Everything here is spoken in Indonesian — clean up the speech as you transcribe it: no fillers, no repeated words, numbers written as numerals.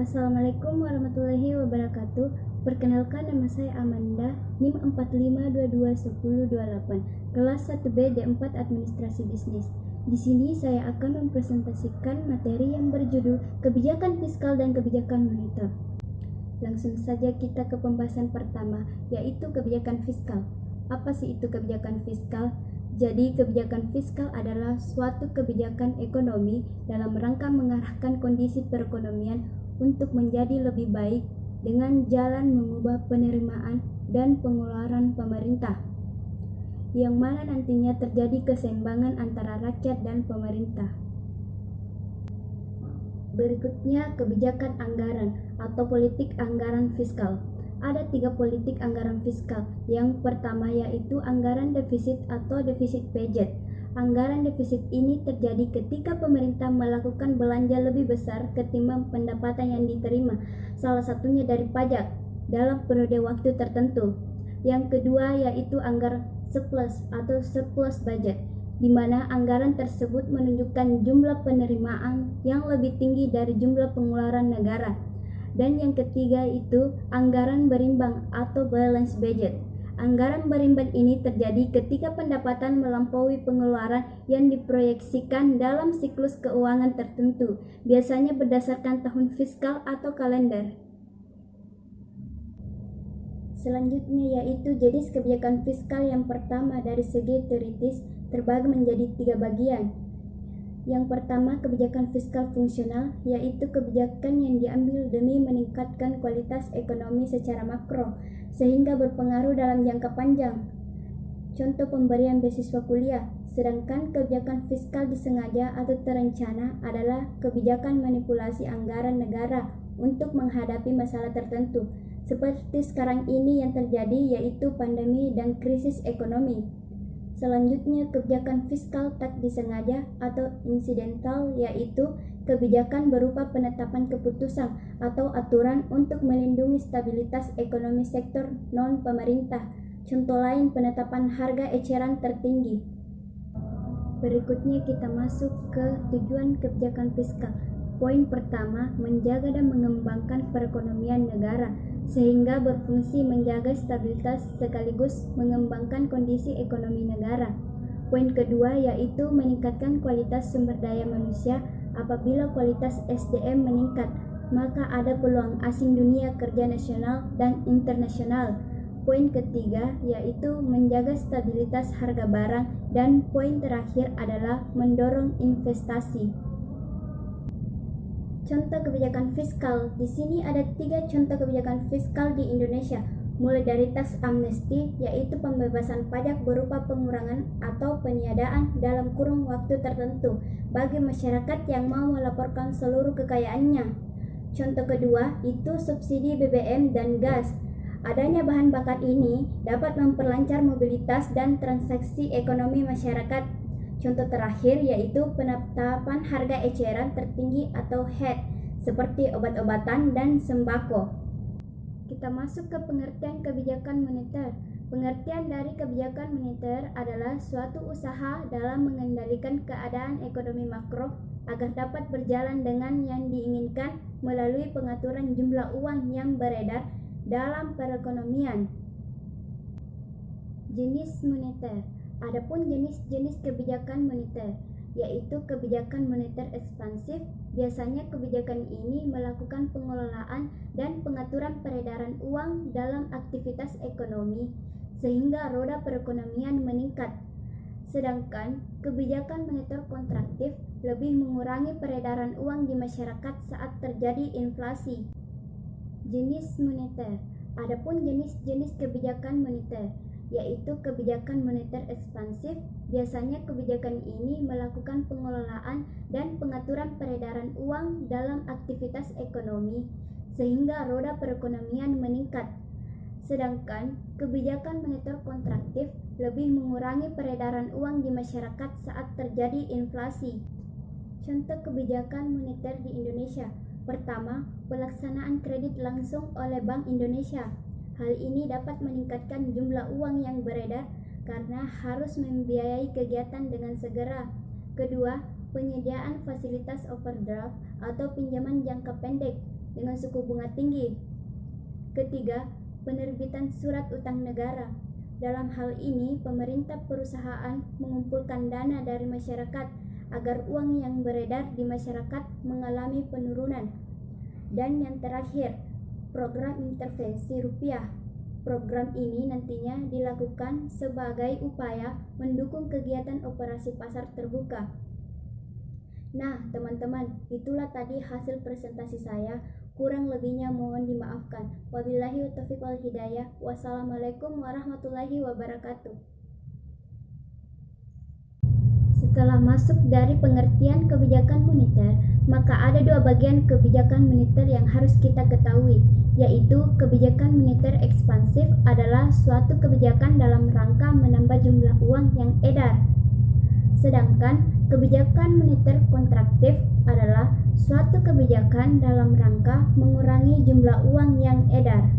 Assalamualaikum warahmatullahi wabarakatuh. Perkenalkan, nama saya Amanda, NIM 45221028, kelas 1B D4 Administrasi Bisnis. Di sini saya akan mempresentasikan materi yang berjudul Kebijakan Fiskal dan Kebijakan Moneter. Langsung saja kita ke pembahasan pertama, yaitu kebijakan fiskal. Apa sih itu kebijakan fiskal? Jadi, kebijakan fiskal adalah suatu kebijakan ekonomi dalam rangka mengarahkan kondisi perekonomian untuk menjadi lebih baik dengan jalan mengubah penerimaan dan pengeluaran pemerintah, yang mana nantinya terjadi keseimbangan antara rakyat dan pemerintah. Berikutnya, kebijakan anggaran atau politik anggaran fiskal. Ada 3 politik anggaran fiskal. Yang pertama yaitu anggaran defisit atau defisit budget. Anggaran defisit ini terjadi ketika pemerintah melakukan belanja lebih besar ketimbang pendapatan yang diterima, salah satunya dari pajak, dalam periode waktu tertentu. Yang kedua yaitu anggaran surplus atau surplus budget, di mana anggaran tersebut menunjukkan jumlah penerimaan yang lebih tinggi dari jumlah pengeluaran negara. Dan yang ketiga itu anggaran berimbang atau balance budget. Anggaran berimbang ini terjadi ketika pendapatan melampaui pengeluaran yang diproyeksikan dalam siklus keuangan tertentu, biasanya berdasarkan tahun fiskal atau kalender. Selanjutnya yaitu jenis kebijakan fiskal. Yang pertama dari segi teoritis terbagi menjadi 3 bagian. Yang pertama, kebijakan fiskal fungsional, yaitu kebijakan yang diambil demi meningkatkan kualitas ekonomi secara makro, sehingga berpengaruh dalam jangka panjang. Contoh pemberian beasiswa kuliah. Sedangkan kebijakan fiskal disengaja atau terencana adalah kebijakan manipulasi anggaran negara untuk menghadapi masalah tertentu, seperti sekarang ini yang terjadi, yaitu pandemi dan krisis ekonomi. Selanjutnya, kebijakan fiskal tak disengaja atau insidental, yaitu kebijakan berupa penetapan keputusan atau aturan untuk melindungi stabilitas ekonomi sektor non-pemerintah. Contoh lain, penetapan harga eceran tertinggi. Berikutnya kita masuk ke tujuan kebijakan fiskal. Poin pertama, menjaga dan mengembangkan perekonomian negara, sehingga berfungsi menjaga stabilitas sekaligus mengembangkan kondisi ekonomi negara. Poin kedua yaitu meningkatkan kualitas sumber daya manusia. Apabila kualitas SDM meningkat, maka ada peluang asing dunia kerja nasional dan internasional. Poin ketiga yaitu menjaga stabilitas harga barang, dan poin terakhir adalah mendorong investasi. Contoh kebijakan fiskal. Di sini ada 3 contoh kebijakan fiskal di Indonesia, mulai dari tax amnesty, yaitu pembebasan pajak berupa pengurangan atau peniadaan dalam kurun waktu tertentu bagi masyarakat yang mau melaporkan seluruh kekayaannya. Contoh kedua itu subsidi BBM dan gas. Adanya bahan bakar ini dapat memperlancar mobilitas dan transaksi ekonomi masyarakat. Contoh terakhir yaitu penetapan harga eceran tertinggi atau HET, seperti obat-obatan dan sembako. Kita masuk ke pengertian kebijakan moneter. Pengertian dari kebijakan moneter adalah suatu usaha dalam mengendalikan keadaan ekonomi makro agar dapat berjalan dengan yang diinginkan melalui pengaturan jumlah uang yang beredar dalam perekonomian. Jenis moneter. Adapun jenis-jenis kebijakan moneter, yaitu kebijakan moneter ekspansif. Biasanya kebijakan ini melakukan pengelolaan dan pengaturan peredaran uang dalam aktivitas ekonomi sehingga roda perekonomian meningkat. Sedangkan kebijakan moneter kontraktif lebih mengurangi peredaran uang di masyarakat saat terjadi inflasi. Jenis moneter. Adapun jenis-jenis kebijakan moneter, yaitu kebijakan moneter ekspansif. Biasanya kebijakan ini melakukan pengelolaan dan pengaturan peredaran uang dalam aktivitas ekonomi sehingga roda perekonomian meningkat. Sedangkan kebijakan moneter kontraktif lebih mengurangi peredaran uang di masyarakat saat terjadi inflasi. Contoh kebijakan moneter di Indonesia. Pertama, pelaksanaan kredit langsung oleh Bank Indonesia. Hal ini dapat meningkatkan jumlah uang yang beredar karena harus membiayai kegiatan dengan segera. Kedua, penyediaan fasilitas overdraft atau pinjaman jangka pendek dengan suku bunga tinggi. Ketiga, penerbitan surat utang negara. Dalam hal ini, pemerintah perusahaan mengumpulkan dana dari masyarakat agar uang yang beredar di masyarakat mengalami penurunan. Dan yang terakhir, program intervensi rupiah. Program ini nantinya dilakukan sebagai upaya mendukung kegiatan operasi pasar terbuka. Nah, teman-teman, itulah tadi hasil presentasi saya. Kurang lebihnya mohon dimaafkan. Wabillahi taufiq wal hidayah. Wassalamualaikum warahmatullahi wabarakatuh. Setelah masuk dari pengertian kebijakan moneter, maka ada dua bagian kebijakan moneter yang harus kita ketahui, yaitu kebijakan moneter ekspansif adalah suatu kebijakan dalam rangka menambah jumlah uang yang edar. Sedangkan kebijakan moneter kontraktif adalah suatu kebijakan dalam rangka mengurangi jumlah uang yang edar.